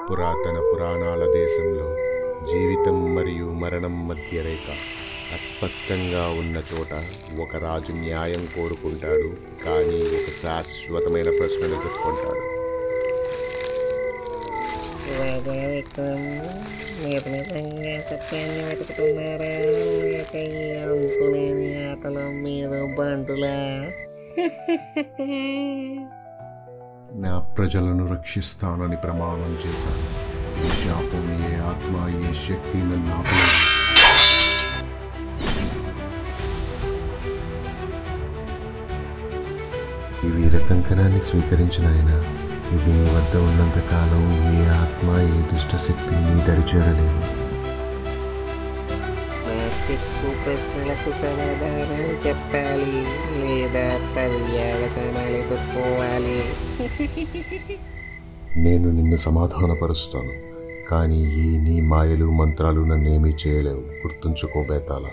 పురాతన పురాణాల దేశంలో జీవితం మరియు మరణం మధ్య రేఖ అస్పష్టంగా ఉన్న చోట ఒక రాజు న్యాయం కోరుకుంటాడు, కానీ ఒక శాశ్వతమైన ప్రశ్నను ఎదుర్కొంటాడు. రాజా విక్రమ్, మీరు నిజంగా సత్యాన్ని వెతుకుతున్నారా, లేక ఈ అంతులేని ఆటలో మీరు బంటులా? నా ప్రజలను రక్షిస్తానని ప్రమాణం చేశాను. ఏ శాపం, ఏ ఆత్మ, ఏ శక్తి నన్ను ఆపలేదు. ఈ వీర కంకణాన్ని స్వీకరించిన ఆయన, ఇది నీ వద్ద ఉన్నంత కాలం ఏ ఆత్మ, ఏ దుష్ట శక్తి నీ దరి చేరలేవు. నా చెక్కు ప్రశ్నలకు సమాధానం చెప్పాలి, లేదా పర్యావసనాలు ఎదుర్కోవాలి. నేను నిన్ను సమాధానపరుస్తాను, కానీ ఈ నీ మాయలు మంత్రాలు నన్నేమీ చేయలేవు. గుర్తుంచుకో బేతాళ.